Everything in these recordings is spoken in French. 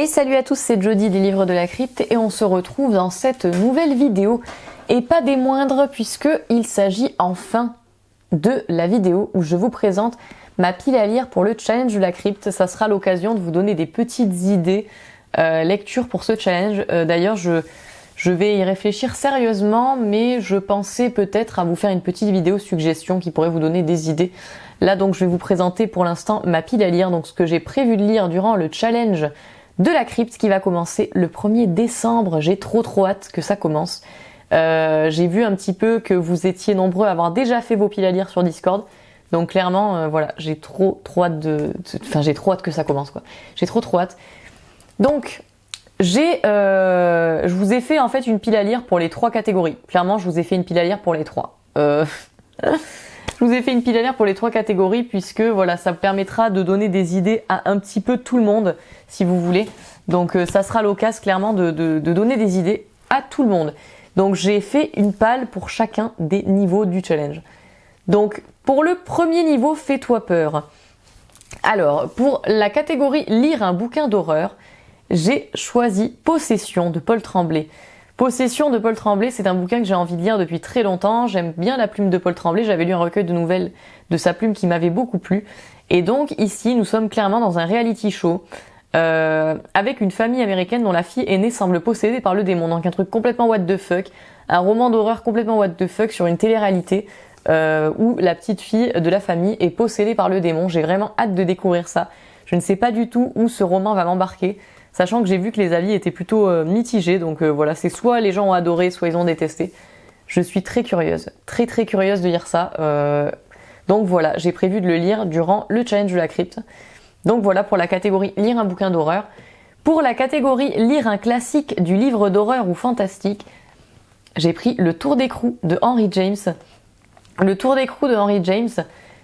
Et salut à tous, c'est Jody des Livres de la Crypte et on se retrouve dans cette nouvelle vidéo. Et pas des moindres puisque il s'agit enfin de la vidéo où je vous présente ma pile à lire pour le challenge de la crypte. Ça sera l'occasion de vous donner des petites idées lecture pour ce challenge. D'ailleurs, je vais y réfléchir sérieusement, mais je pensais peut-être à vous faire une petite vidéo suggestion qui pourrait vous donner des idées. Là, donc, je vais vous présenter pour l'instant ma pile à lire, donc ce que j'ai prévu de lire durant le challenge de la crypte qui va commencer le 1er décembre. J'ai trop hâte que ça commence. J'ai vu un petit peu que vous étiez nombreux à avoir déjà fait vos piles à lire sur Discord. Donc clairement, voilà, j'ai trop hâte j'ai trop hâte que ça commence, quoi. J'ai trop hâte. Donc, je vous ai fait en fait une pile à lire pour les 3 catégories. Clairement, je vous ai fait une pile à lire pour les 3. Je vous ai fait une pile à lire pour les 3 catégories puisque voilà, ça permettra de donner des idées à un petit peu tout le monde si vous voulez. Donc ça sera l'occasion clairement de donner des idées à tout le monde. Donc j'ai fait une pile pour chacun des niveaux du challenge. Donc pour le premier niveau, fais-toi peur. Alors pour la catégorie lire un bouquin d'horreur, j'ai choisi Possession de Paul Tremblay. Possession de Paul Tremblay, c'est un bouquin que j'ai envie de lire depuis très longtemps. J'aime bien la plume de Paul Tremblay. J'avais lu un recueil de nouvelles de sa plume qui m'avait beaucoup plu. Et donc ici, nous sommes clairement dans un reality show avec une famille américaine dont la fille aînée semble possédée par le démon. Donc un truc complètement what the fuck. Un roman d'horreur complètement what the fuck sur une télé-réalité où la petite fille de la famille est possédée par le démon. J'ai vraiment hâte de découvrir ça. Je ne sais pas du tout où ce roman va m'embarquer. Sachant que j'ai vu que les avis étaient plutôt mitigés, donc voilà, c'est soit les gens ont adoré, soit ils ont détesté. Je suis très curieuse, très curieuse de lire ça. Donc voilà, j'ai prévu de le lire durant le challenge de la crypte. Donc voilà pour la catégorie lire un bouquin d'horreur. Pour la catégorie lire un classique du livre d'horreur ou fantastique, j'ai pris Le Tour d'écrou de Henry James. Le Tour d'écrou de Henry James,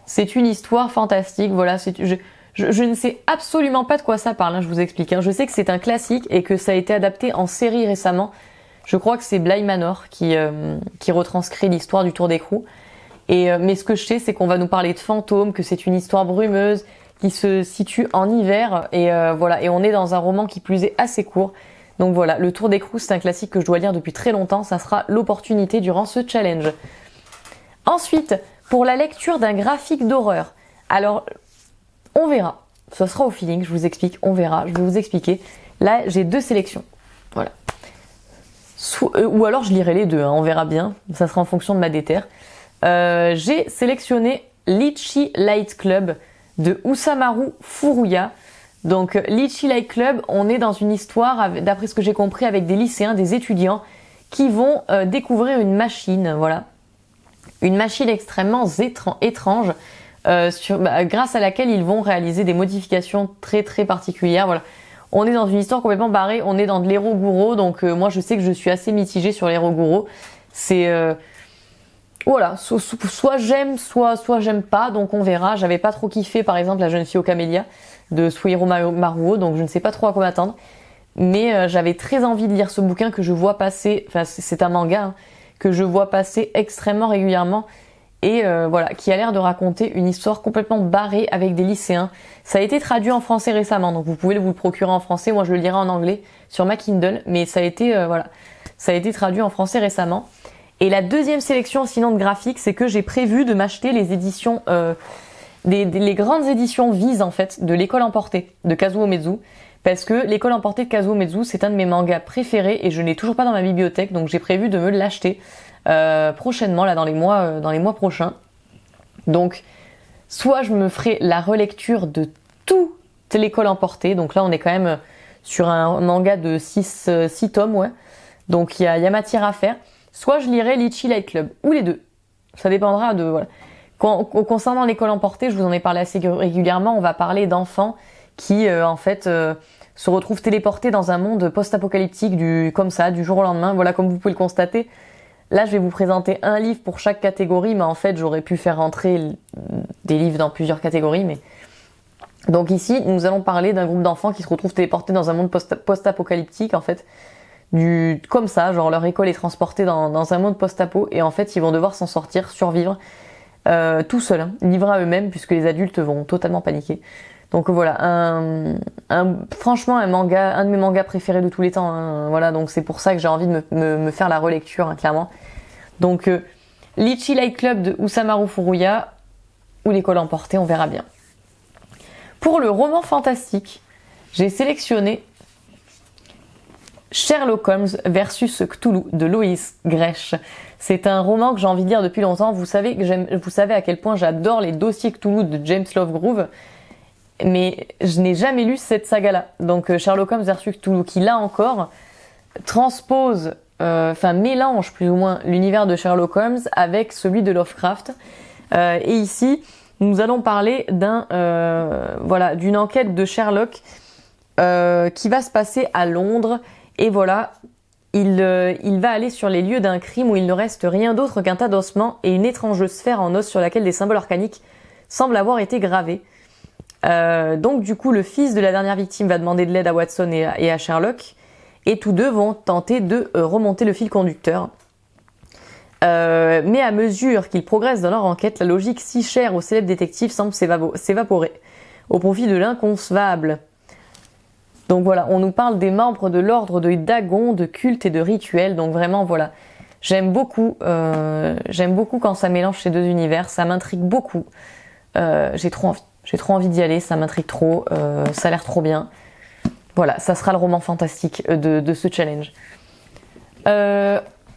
c'est une histoire fantastique. Voilà, je ne sais absolument pas de quoi ça parle, hein, je vous explique. Hein. Je sais que c'est un classique et que ça a été adapté en série récemment. Je crois que c'est Bly Manor qui retranscrit l'histoire du Tour d'écrou. Mais ce que je sais, c'est qu'on va nous parler de fantômes, que c'est une histoire brumeuse qui se situe en hiver. Voilà, et on est dans un roman qui plus est assez court. Donc voilà, le Tour d'écrou, c'est un classique que je dois lire depuis très longtemps. Ça sera l'opportunité durant ce challenge. Ensuite, pour la lecture d'un graphique d'horreur. Alors, on verra. Ça sera au feeling, je vous explique, on verra. Je vais vous expliquer. Là, j'ai 2 sélections. Voilà. Ou alors je lirai les 2, hein, on verra bien. Ça sera en fonction de ma déterre. J'ai sélectionné Litchi Light Club de Ousamaru Furuya. Donc Litchi Light Club, on est dans une histoire, d'après ce que j'ai compris, avec des lycéens, des étudiants qui vont découvrir une machine. Voilà. Une machine extrêmement étrange. Grâce à laquelle ils vont réaliser des modifications très particulières. Voilà. On est dans une histoire complètement barrée, on est dans de l'Hero-Guro, donc moi je sais que je suis assez mitigée sur l'Hero-Guro. C'est voilà, soit j'aime, soit j'aime pas, donc on verra. J'avais pas trop kiffé par exemple La jeune fille aux camélias de Suihiro Maruo, donc je ne sais pas trop à quoi m'attendre. Mais j'avais très envie de lire ce bouquin que je vois passer, enfin c'est un manga, hein, que je vois passer extrêmement régulièrement. Et voilà, qui a l'air de raconter une histoire complètement barrée avec des lycéens. Ça a été traduit en français récemment, donc vous pouvez vous le procurer en français. Moi, je le lirai en anglais sur ma Kindle, mais ça a été traduit en français récemment. Et la deuxième sélection, sinon de graphique, c'est que j'ai prévu de m'acheter les éditions, les grandes éditions Viz en fait, de L'École Emportée de Kazuo Umezu, parce que L'École Emportée de Kazuo Umezu, c'est un de mes mangas préférés et je ne l'ai toujours pas dans ma bibliothèque, donc j'ai prévu de me l'acheter. Prochainement, là dans les mois prochains. Donc soit je me ferai la relecture de toute L'École Emportée, donc là on est quand même sur un manga de 6 tomes, ouais. Donc il y a matière à faire. Soit je lirai Litchi Light Club, ou les deux. Ça dépendra de voilà. Concernant L'École Emportée, je vous en ai parlé assez régulièrement. On va parler d'enfants qui se retrouvent téléportés dans un monde post-apocalyptique comme ça, du jour au lendemain. Voilà, comme vous pouvez le constater. Là, je vais vous présenter un livre pour chaque catégorie, mais en fait, j'aurais pu faire rentrer des livres dans plusieurs catégories. Mais donc ici, nous allons parler d'un groupe d'enfants qui se retrouvent téléportés dans un monde post-apocalyptique, en fait. Comme ça, genre leur école est transportée dans un monde post-apo, et en fait, ils vont devoir s'en sortir, survivre, tout seuls, hein, livrés à eux-mêmes, puisque les adultes vont totalement paniquer. Donc voilà, franchement un de mes mangas préférés de tous les temps. Hein. Voilà, donc c'est pour ça que j'ai envie de me faire la relecture, hein, clairement. Donc Litchi Light Club de Ousamaru Furuya ou l'école emportée, on verra bien. Pour le roman fantastique, j'ai sélectionné Sherlock Holmes versus Cthulhu de Loïs Grech. C'est un roman que j'ai envie de lire depuis longtemps. Vous savez à quel point j'adore les dossiers Cthulhu de James Lovegrove, mais je n'ai jamais lu cette saga-là. Donc Sherlock Holmes versus Cthulhu, qui là encore transpose, mélange plus ou moins l'univers de Sherlock Holmes avec celui de Lovecraft. Et ici, nous allons parler d'une enquête de Sherlock qui va se passer à Londres. Et voilà, il va aller sur les lieux d'un crime où il ne reste rien d'autre qu'un tas d'ossements et une étrange sphère en os sur laquelle des symboles arcaniques semblent avoir été gravés. Donc du coup, le fils de la dernière victime va demander de l'aide à Watson et à Sherlock, et tous deux vont tenter de remonter le fil conducteur. Mais à mesure qu'ils progressent dans leur enquête, la logique si chère aux célèbres détectives semble s'évaporer au profit de l'inconcevable. Donc voilà, on nous parle des membres de l'ordre de Dagon, de culte et de rituels. Donc vraiment voilà, j'aime beaucoup quand ça mélange ces deux univers, ça m'intrigue beaucoup. J'ai trop envie d'y aller, ça m'intrigue trop, ça a l'air trop bien. Voilà, ça sera le roman fantastique de ce challenge.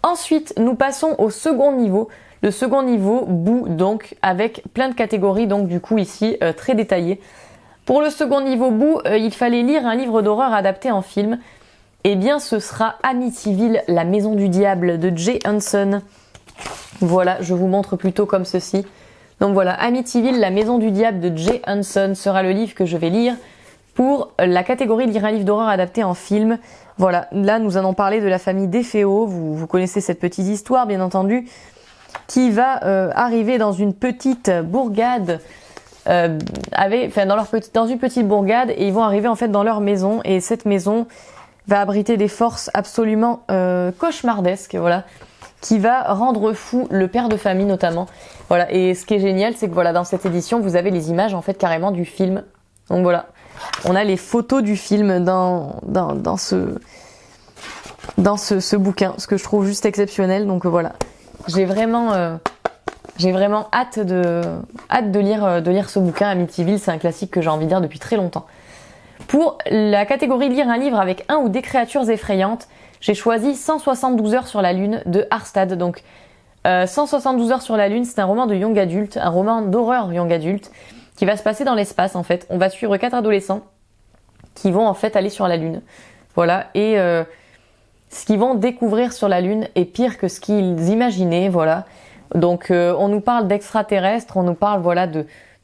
Ensuite, nous passons au second niveau. Le second niveau, Boo, donc, avec plein de catégories, donc du coup ici, très détaillées. Pour le second niveau Boo, il fallait lire un livre d'horreur adapté en film. Eh bien, ce sera Amityville, la maison du diable de Jay Hanson. Voilà, je vous montre plutôt comme ceci. Donc voilà, Amityville, la maison du diable de Jay Hanson sera le livre que je vais lire pour la catégorie lire un livre d'horreur adapté en film. Voilà, là nous allons parler de la famille Defeo. Vous connaissez cette petite histoire, bien entendu, qui va arriver dans une petite bourgade. Dans une petite bourgade, et ils vont arriver en fait dans leur maison, et cette maison va abriter des forces absolument cauchemardesques, voilà, qui va rendre fou le père de famille notamment. Voilà, et ce qui est génial, c'est que voilà, dans cette édition, vous avez les images en fait carrément du film. Donc voilà, on a les photos du film dans ce bouquin, ce que je trouve juste exceptionnel. Donc voilà, j'ai vraiment hâte de lire ce bouquin. Amityville, c'est un classique que j'ai envie de lire depuis très longtemps. Pour la catégorie lire un livre avec un ou des créatures effrayantes, j'ai choisi 172 heures sur la lune de Harstad. Donc 172 heures sur la lune, c'est un roman de young adulte, un roman d'horreur young adulte qui va se passer dans l'espace en fait. On va suivre 4 adolescents qui vont en fait aller sur la lune. Voilà, et ce qu'ils vont découvrir sur la lune est pire que ce qu'ils imaginaient, voilà. Donc on nous parle d'extraterrestres, on nous parle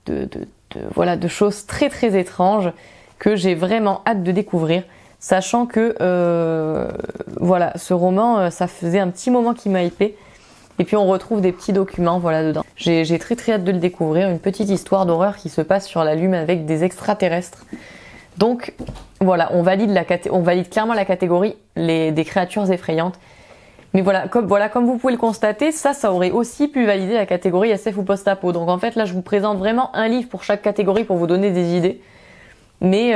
de choses très très étranges que j'ai vraiment hâte de découvrir, sachant que ce roman, ça faisait un petit moment qu'il m'a hypé, et puis on retrouve des petits documents dedans. J'ai très très hâte de le découvrir, une petite histoire d'horreur qui se passe sur la lune avec des extraterrestres. Donc voilà, on valide clairement la catégorie des créatures effrayantes. Mais comme vous pouvez le constater, ça aurait aussi pu valider la catégorie SF ou post-apo. Donc en fait là, je vous présente vraiment un livre pour chaque catégorie pour vous donner des idées. Mais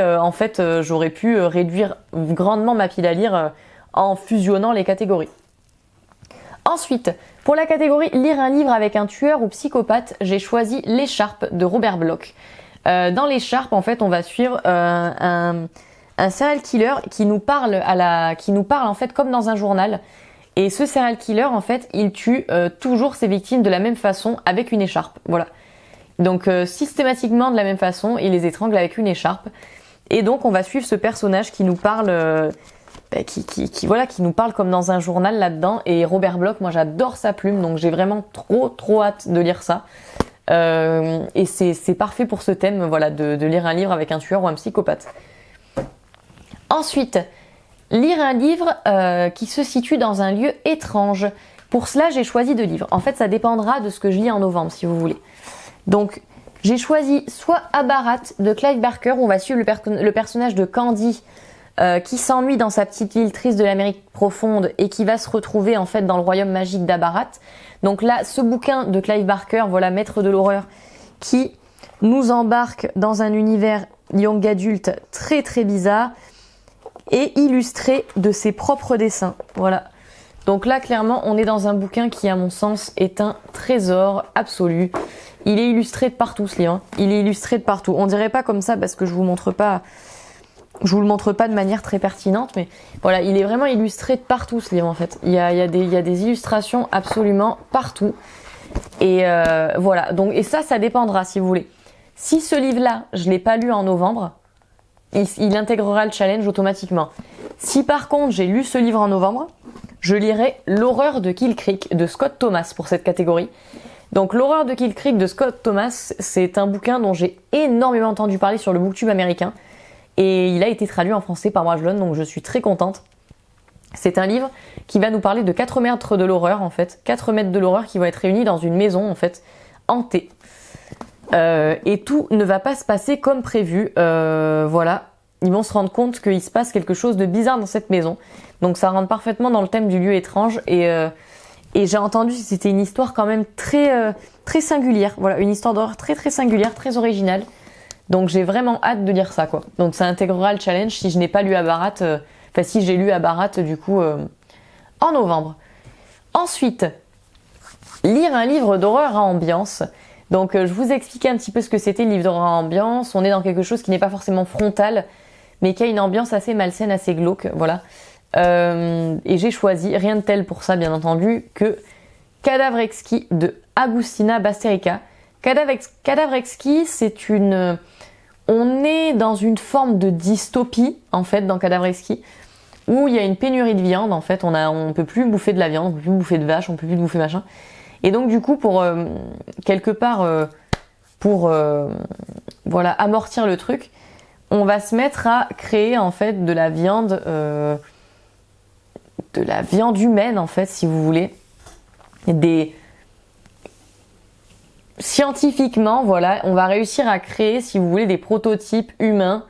j'aurais pu réduire grandement ma pile à lire en fusionnant les catégories. Ensuite, pour la catégorie lire un livre avec un tueur ou psychopathe, j'ai choisi L'écharpe de Robert Bloch. Dans L'écharpe, en fait, on va suivre un serial killer qui nous parle en fait comme dans un journal. Et ce serial killer, en fait, il tue toujours ses victimes de la même façon avec une écharpe. Voilà. Donc systématiquement de la même façon, il les étrangle avec une écharpe. Et donc on va suivre ce personnage qui nous parle, qui nous parle comme dans un journal là-dedans. Et Robert Bloch, moi j'adore sa plume, donc j'ai vraiment trop hâte de lire ça. Et c'est parfait pour ce thème, voilà, de lire un livre avec un tueur ou un psychopathe. Ensuite, lire un livre qui se situe dans un lieu étrange. Pour cela, j'ai choisi 2 livres. En fait, ça dépendra de ce que je lis en novembre, si vous voulez. Donc, j'ai choisi soit Abarat de Clive Barker, où on va suivre le personnage de Candy qui s'ennuie dans sa petite île triste de l'Amérique profonde et qui va se retrouver en fait dans le royaume magique d'Abarat. Donc là, ce bouquin de Clive Barker, voilà, maître de l'horreur, qui nous embarque dans un univers young adulte très très bizarre et illustré de ses propres dessins. Voilà. Donc là, clairement, on est dans un bouquin qui, à mon sens, est un trésor absolu. Il est illustré de partout, ce livre. Hein. Il est illustré de partout. On dirait pas comme ça parce que je vous le montre pas de manière très pertinente, mais voilà, il est vraiment illustré de partout, ce livre, en fait. Il y a des illustrations absolument partout. Et voilà. Donc, et ça dépendra, si vous voulez. Si ce livre-là, je l'ai pas lu en novembre, il intégrera le challenge automatiquement. Si par contre j'ai lu ce livre en novembre, je lirai L'horreur de Kill Creek de Scott Thomas pour cette catégorie. Donc L'horreur de Kill Creek de Scott Thomas, c'est un bouquin dont j'ai énormément entendu parler sur le booktube américain et il a été traduit en français par Brajlon, donc je suis très contente. C'est un livre qui va nous parler de 4 maîtres de l'horreur en fait, 4 maîtres de l'horreur qui vont être réunis dans une maison en fait hantée. Et tout ne va pas se passer comme prévu. Voilà, ils vont se rendre compte qu'il se passe quelque chose de bizarre dans cette maison. Donc ça rentre parfaitement dans le thème du lieu étrange. Et j'ai entendu que c'était une histoire quand même très singulière. Voilà, une histoire d'horreur très très singulière, très originale. Donc j'ai vraiment hâte de lire ça, quoi. Donc ça intégrera le challenge si je n'ai pas lu à Barat. Enfin si j'ai lu à Barat du coup en novembre. Ensuite, lire un livre d'horreur à ambiance. Donc je vous explique un petit peu ce que c'était le livre d'horreur à ambiance. On est dans quelque chose qui n'est pas forcément frontal, mais qui a une ambiance assez malsaine, assez glauque, voilà. Et j'ai choisi, rien de tel pour ça bien entendu, que Cadavre exquis de Agustina Basterica. Cadavre exquis, c'est une... On est dans une forme de dystopie, en fait, dans Cadavre exquis, où il y a une pénurie de viande, en fait. On peut plus bouffer de la viande, on peut plus bouffer de vache, on peut plus bouffer machin. Et donc du coup, pour quelque part, voilà, amortir le truc, on va se mettre à créer en fait de la viande humaine en fait, si vous voulez, scientifiquement, voilà, on va réussir à créer, si vous voulez, des prototypes humains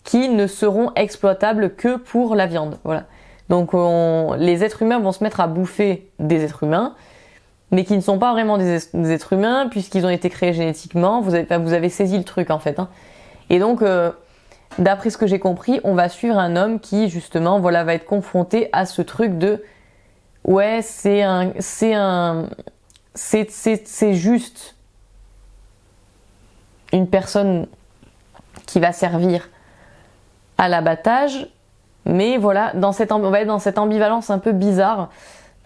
qui ne seront exploitables que pour la viande, voilà. Donc les êtres humains vont se mettre à bouffer des êtres humains, mais qui ne sont pas vraiment des êtres humains puisqu'ils ont été créés génétiquement. Vous avez saisi le truc en fait. Hein. Et donc, d'après ce que j'ai compris, on va suivre un homme qui justement, voilà, va être confronté à ce truc de, ouais, c'est juste une personne qui va servir à l'abattage, mais voilà, on va être dans cette ambivalence un peu bizarre.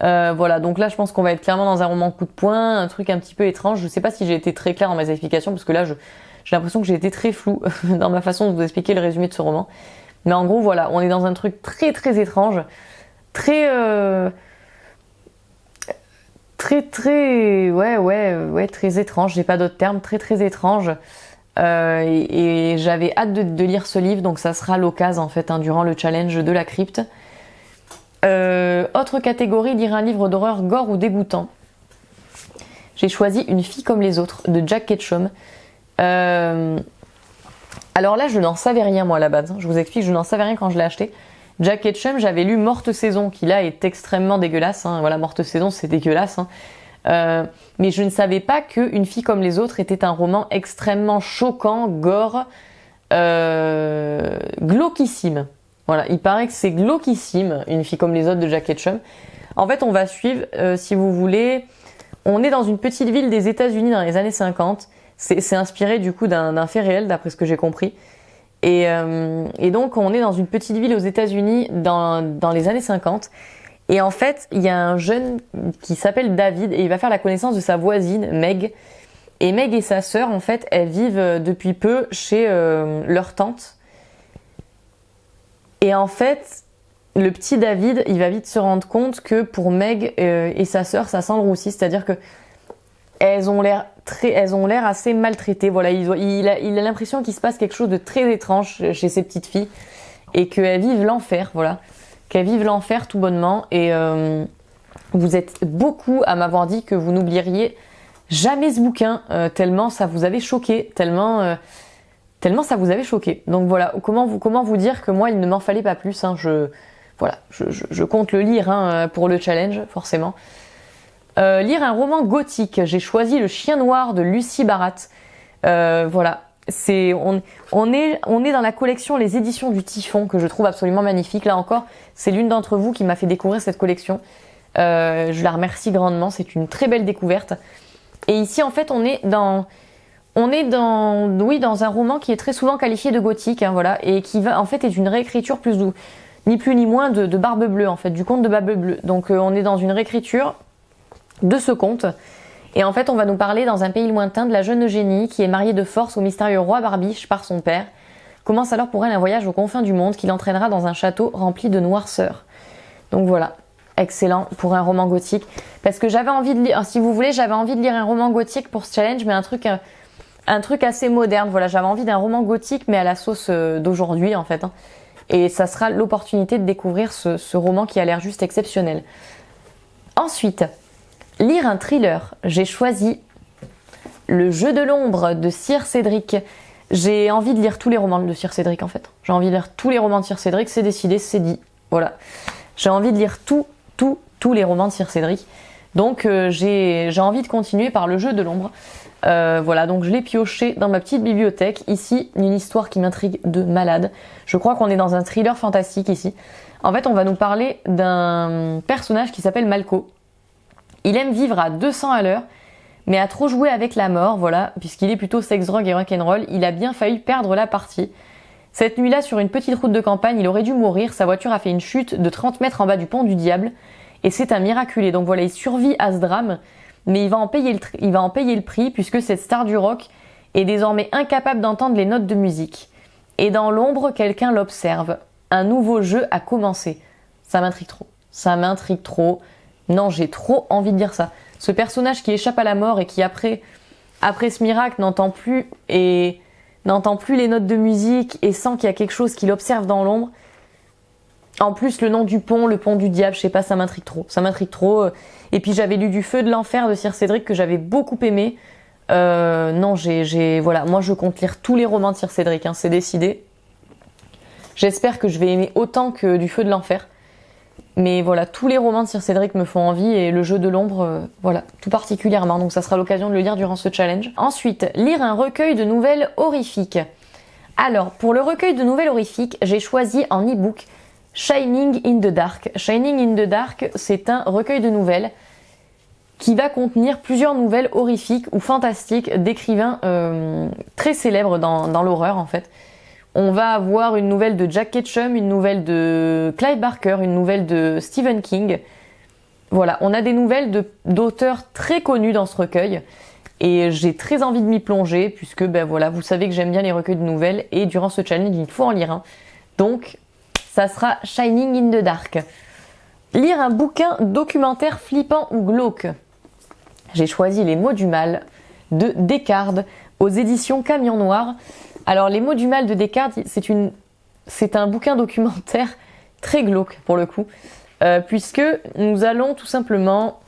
Voilà, donc là je pense qu'on va être clairement dans un roman coup de poing, un truc un petit peu étrange. Je sais pas si j'ai été très claire dans mes explications parce que là j'ai l'impression que j'ai été très floue dans ma façon de vous expliquer le résumé de ce roman. Mais en gros voilà, on est dans un truc très très étrange, très très étrange, j'ai pas d'autre terme, très très étrange. Et j'avais hâte de lire ce livre, donc ça sera l'occasion en fait, hein, durant le challenge de la crypte. Autre catégorie, lire un livre d'horreur gore ou dégoûtant. J'ai choisi Une fille comme les autres de Jack Ketchum. Alors là, je n'en savais rien moi à la base. Je vous explique, je n'en savais rien quand je l'ai acheté. Jack Ketchum, j'avais lu Morte Saison, qui là est extrêmement dégueulasse. Hein. Voilà, Morte Saison, c'est dégueulasse. Hein. Mais je ne savais pas que Une fille comme les autres était un roman extrêmement choquant, gore, glauquissime. Voilà, il paraît que c'est glauquissime, Une fille comme les autres de Jack Ketchum. En fait, on va suivre, si vous voulez, on est dans une petite ville des États-Unis dans les années 50. C'est inspiré du coup d'un fait réel, d'après ce que j'ai compris. Et donc, on est dans une petite ville aux États-Unis dans les années 50. Et en fait, il y a un jeune qui s'appelle David et il va faire la connaissance de sa voisine, Meg. Et Meg et sa sœur, en fait, elles vivent depuis peu chez leur tante. Et en fait, le petit David, il va vite se rendre compte que pour Meg et sa sœur, ça sent le roussi. C'est-à-dire que elles ont l'air assez maltraitées. Voilà, il a l'impression qu'il se passe quelque chose de très étrange chez ces petites filles et qu'elles vivent l'enfer. Voilà, qu'elles vivent l'enfer tout bonnement. Et vous êtes beaucoup à m'avoir dit que vous n'oublieriez jamais ce bouquin tellement ça vous avait choqué, tellement ça vous avait choqué. Donc voilà, comment vous dire que moi il ne m'en fallait pas plus. Hein, je compte le lire hein, pour le challenge forcément. Lire un roman gothique. J'ai choisi Le Chien Noir de Lucie Barat. Voilà, on est dans la collection Les Éditions du Typhon que je trouve absolument magnifique. Là encore, c'est l'une d'entre vous qui m'a fait découvrir cette collection. Je la remercie grandement, c'est une très belle découverte. Et ici, en fait, on est dans un roman qui est très souvent qualifié de gothique, hein, voilà, et qui va, en fait, est une réécriture ni plus ni moins de Barbe Bleue, en fait, du conte de Barbe Bleue. Donc, on est dans une réécriture de ce conte. Et en fait, on va nous parler dans un pays lointain de la jeune Eugénie qui est mariée de force au mystérieux roi Barbiche par son père. Commence alors pour elle un voyage aux confins du monde qui l'entraînera dans un château rempli de noirceur. Donc voilà, excellent pour un roman gothique. Parce que j'avais envie de lire, si vous voulez, j'avais envie de lire un roman gothique pour ce challenge, mais un truc assez moderne. Voilà, j'avais envie d'un roman gothique, mais à la sauce d'aujourd'hui, en fait. Hein. Et ça sera l'opportunité de découvrir ce roman qui a l'air juste exceptionnel. Ensuite, lire un thriller. J'ai choisi Le Jeu de l'ombre de Sir Cédric. J'ai envie de lire tous les romans de Sir Cédric, en fait. J'ai envie de lire tous les romans de Sir Cédric, c'est décidé, c'est dit. Voilà. J'ai envie de lire tous les romans de Sir Cédric. Donc j'ai envie de continuer par Le Jeu de l'ombre. Voilà, donc je l'ai pioché dans ma petite bibliothèque. Ici, une histoire qui m'intrigue de malade. Je crois qu'on est dans un thriller fantastique ici. En fait, on va nous parler d'un personnage qui s'appelle Malko. Il aime vivre à 200 à l'heure, mais a trop joué avec la mort, voilà, puisqu'il est plutôt sex, drogue et rock'n'roll, il a bien failli perdre la partie. Cette nuit-là, sur une petite route de campagne, il aurait dû mourir, sa voiture a fait une chute de 30 mètres en bas du pont du diable, et c'est un miraculé. Donc voilà, il survit à ce drame, mais il va en payer le prix, puisque cette star du rock est désormais incapable d'entendre les notes de musique. Et dans l'ombre, quelqu'un l'observe. Un nouveau jeu a commencé. Ça m'intrigue trop. Ça m'intrigue trop. Non, j'ai trop envie de dire ça. Ce personnage qui échappe à la mort et qui après ce miracle n'entend plus les notes de musique et sent qu'il y a quelque chose qui l'observe dans l'ombre. En plus, le nom du pont, le pont du diable, je sais pas, ça m'intrigue trop. Ça m'intrigue trop. Et puis j'avais lu Du Feu de l'enfer de Sir Cédric que j'avais beaucoup aimé. Non, voilà, moi je compte lire tous les romans de Sir Cédric, hein, c'est décidé. J'espère que je vais aimer autant que Du Feu de l'enfer. Mais voilà, tous les romans de Sir Cédric me font envie et Le Jeu de l'ombre, voilà, tout particulièrement. Donc ça sera l'occasion de le lire durant ce challenge. Ensuite, lire un recueil de nouvelles horrifiques. Alors, pour le recueil de nouvelles horrifiques, j'ai choisi en e-book Shining in the Dark. Shining in the Dark, c'est un recueil de nouvelles qui va contenir plusieurs nouvelles horrifiques ou fantastiques d'écrivains très célèbres dans l'horreur en fait. On va avoir une nouvelle de Jack Ketchum, une nouvelle de Clive Barker, une nouvelle de Stephen King. Voilà, on a des nouvelles d'auteurs très connus dans ce recueil. Et j'ai très envie de m'y plonger, puisque ben voilà, vous savez que j'aime bien les recueils de nouvelles, et durant ce challenge, il faut en lire un. Donc, ça sera Shining in the Dark. Lire un bouquin documentaire flippant ou glauque. J'ai choisi Les mots du mal de Descartes aux éditions Camion Noir. Alors, Les mots du mal de Descartes, c'est un bouquin documentaire très glauque pour le coup, puisque nous allons tout simplement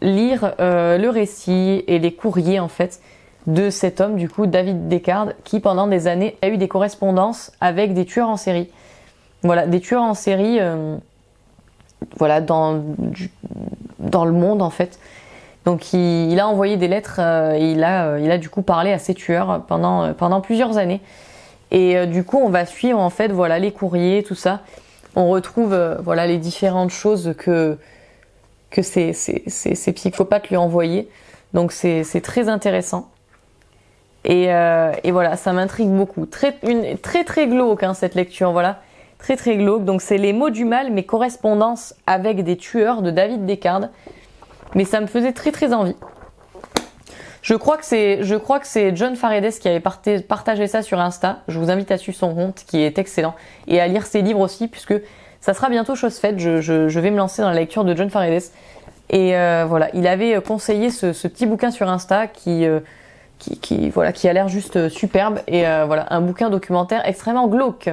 lire le récit et les courriers en fait de cet homme du coup, David Descartes, qui pendant des années a eu des correspondances avec des tueurs en série. Voilà, des tueurs en série, voilà, dans le monde en fait. Donc il a envoyé des lettres, et il a du coup parlé à ces tueurs pendant plusieurs années. Et du coup on va suivre en fait voilà les courriers, tout ça. On retrouve voilà les différentes choses que ces psychopathes lui envoyaient. Donc c'est très intéressant. Et voilà, ça m'intrigue beaucoup. Très glauque hein, cette lecture, voilà. Très glauque. Donc c'est Les mots du mal, mes correspondances avec des tueurs de David Descartes. Mais ça me faisait très envie. Je crois que c'est John Faredes qui avait partagé ça sur Insta. Je vous invite à suivre son compte qui est excellent. Et à lire ses livres aussi, puisque ça sera bientôt chose faite. Je vais me lancer dans la lecture de John Faredes. Et voilà, il avait conseillé ce petit bouquin sur Insta qui a l'air juste superbe. Et voilà, un bouquin documentaire extrêmement glauque.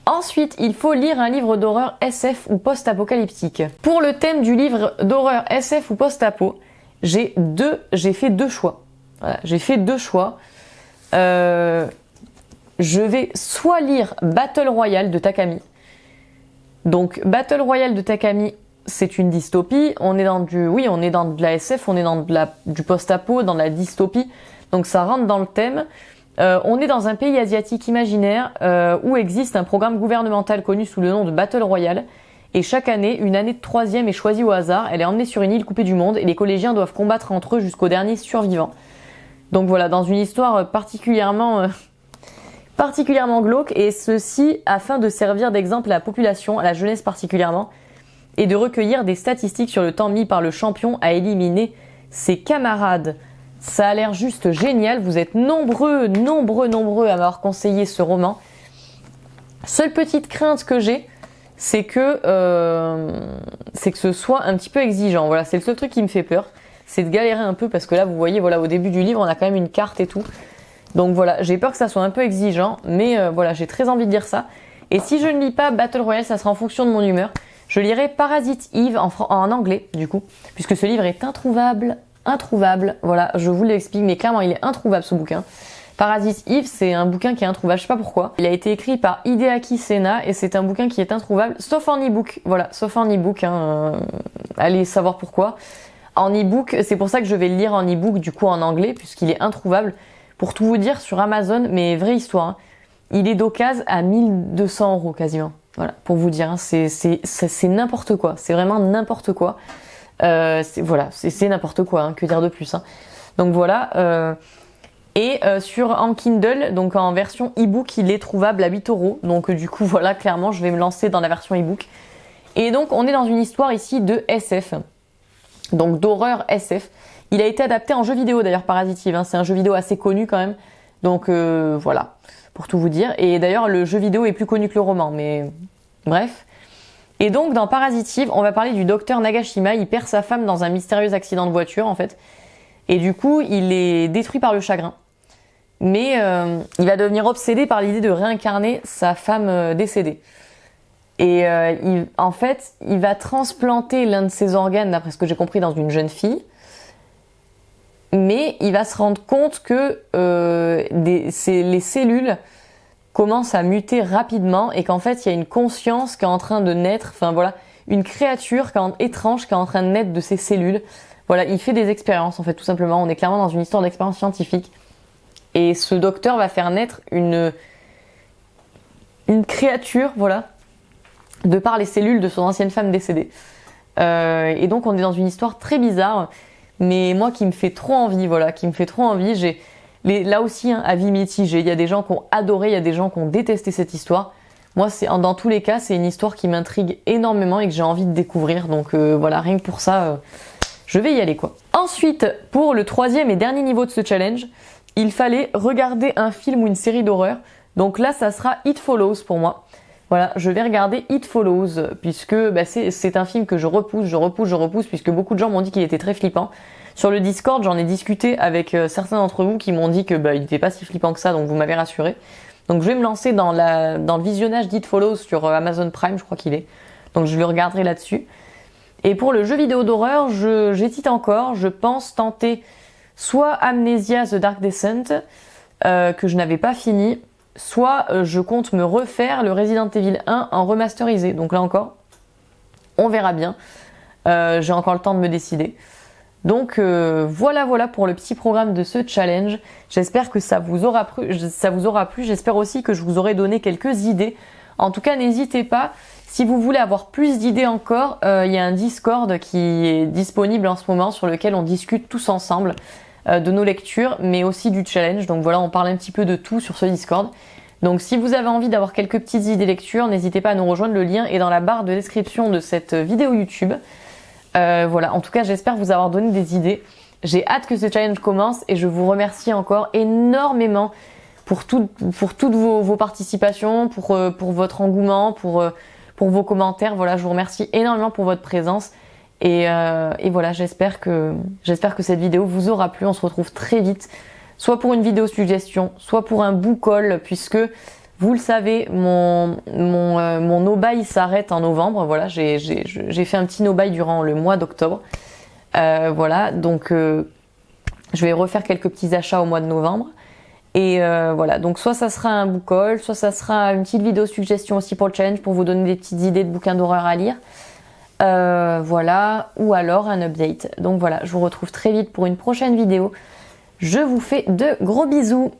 Ensuite, il faut lire un livre d'horreur SF ou post-apocalyptique. Pour le thème du livre d'horreur SF ou post-apo, j'ai fait deux choix. Voilà, j'ai fait deux choix. Je vais soit lire Battle Royale de Takami. Donc, Battle Royale de Takami, c'est une dystopie. On est dans de la SF, on est dans du post-apo, dans de la dystopie. Donc ça rentre dans le thème. On est dans un pays asiatique imaginaire où existe un programme gouvernemental connu sous le nom de Battle Royale. Et chaque année, une année de 3e est choisie au hasard. Elle est emmenée sur une île coupée du monde et les collégiens doivent combattre entre eux jusqu'au dernier survivant. Donc voilà, dans une histoire particulièrement glauque, et ceci afin de servir d'exemple à la population, à la jeunesse particulièrement, et de recueillir des statistiques sur le temps mis par le champion à éliminer ses camarades. Ça a l'air juste génial, vous êtes nombreux à m'avoir conseillé ce roman. Seule petite crainte que j'ai, c'est que ce soit un petit peu exigeant. Voilà, c'est le seul truc qui me fait peur, c'est de galérer un peu parce que là, vous voyez, voilà, au début du livre, on a quand même une carte et tout. Donc voilà, j'ai peur que ça soit un peu exigeant, mais voilà, j'ai très envie de lire ça. Et si je ne lis pas Battle Royale, ça sera en fonction de mon humeur. Je lirai Parasite Eve en anglais, du coup, puisque ce livre est introuvable. Voilà, je vous l'explique, mais clairement, il est introuvable ce bouquin. Parasite Eve, c'est un bouquin qui est introuvable, je sais pas pourquoi. Il a été écrit par Hideaki Sena et c'est un bouquin qui est introuvable, sauf en e-book. Voilà, sauf en e-book, hein, allez savoir pourquoi. En e-book, c'est pour ça que je vais le lire en e-book, du coup en anglais, puisqu'il est introuvable. Pour tout vous dire, sur Amazon, mais vraie histoire, hein, il est d'occasion à 1200 € quasiment. Voilà, pour vous dire, hein, c'est n'importe quoi, c'est vraiment n'importe quoi. C'est n'importe quoi, hein, que dire de plus. Hein. Donc voilà, en Kindle, donc en version e-book, il est trouvable à 8 €. Donc du coup, voilà, clairement, je vais me lancer dans la version e-book. Et donc, on est dans une histoire ici de SF, donc d'horreur SF. Il a été adapté en jeu vidéo d'ailleurs, Parasite Eve, hein, c'est un jeu vidéo assez connu quand même. Donc voilà, pour tout vous dire. Et d'ailleurs, le jeu vidéo est plus connu que le roman, mais bref. Et donc, dans Parasite Eve, on va parler du docteur Nagashima. Il perd sa femme dans un mystérieux accident de voiture, en fait. Et du coup, il est détruit par le chagrin. Mais il va devenir obsédé par l'idée de réincarner sa femme décédée. Et il va transplanter l'un de ses organes, d'après ce que j'ai compris, dans une jeune fille. Mais il va se rendre compte que les cellules commencent à muter rapidement et qu'en fait, il y a une conscience qui est en train de naître, enfin voilà, une créature étrange qui est en train de naître de ces cellules. Voilà, il fait des expériences, en fait, tout simplement. On est clairement dans une histoire d'expérience scientifique. Et ce docteur va faire naître une créature, voilà, de par les cellules de son ancienne femme décédée. Et donc, on est dans une histoire très bizarre, mais moi qui me fait trop envie, voilà, qui me fait trop envie. Là aussi, hein, avis mitigé. Il y a des gens qui ont adoré, il y a des gens qui ont détesté cette histoire. Moi, dans tous les cas, c'est une histoire qui m'intrigue énormément et que j'ai envie de découvrir. Donc voilà, rien que pour ça, je vais y aller, quoi. Ensuite, pour le 3e et dernier niveau de ce challenge, il fallait regarder un film ou une série d'horreur. Donc là, ça sera It Follows pour moi. Voilà, je vais regarder It Follows, puisque c'est un film que je repousse, puisque beaucoup de gens m'ont dit qu'il était très flippant. Sur le Discord, j'en ai discuté avec certains d'entre vous qui m'ont dit que il n'était pas si flippant que ça, donc vous m'avez rassuré. Donc je vais me lancer dans le visionnage d'It Follows sur Amazon Prime, je crois qu'il est. Donc je le regarderai là-dessus. Et pour le jeu vidéo d'horreur, j'hésite encore. Je pense tenter soit Amnesia The Dark Descent, que je n'avais pas fini, soit je compte me refaire le Resident Evil 1 en remasterisé. Donc là encore, on verra bien. J'ai encore le temps de me décider. Donc voilà pour le petit programme de ce challenge. J'espère que ça vous aura plu. J'espère aussi que je vous aurai donné quelques idées. En tout cas, n'hésitez pas. Si vous voulez avoir plus d'idées encore, il y a un Discord qui est disponible en ce moment sur lequel on discute tous ensemble de nos lectures, mais aussi du challenge. Donc voilà, on parle un petit peu de tout sur ce Discord. Donc si vous avez envie d'avoir quelques petites idées lecture, n'hésitez pas à nous rejoindre. Le lien est dans la barre de description de cette vidéo YouTube. Voilà, en tout cas, j'espère vous avoir donné des idées. J'ai hâte que ce challenge commence et je vous remercie encore énormément pour toutes vos participations, pour votre engouement, pour vos commentaires. Voilà, je vous remercie énormément pour votre présence. Et voilà, j'espère que cette vidéo vous aura plu. On se retrouve très vite, soit pour une vidéo suggestion, soit pour un book haul, puisque vous le savez, mon no-buy s'arrête en novembre. Voilà, j'ai fait un petit no-buy durant le mois d'octobre. Voilà, donc je vais refaire quelques petits achats au mois de novembre. Et voilà, donc soit ça sera un book haul, soit ça sera une petite vidéo suggestion aussi pour le challenge, pour vous donner des petites idées de bouquins d'horreur à lire. Voilà, ou alors un update. Donc voilà, je vous retrouve très vite pour une prochaine vidéo. Je vous fais de gros bisous.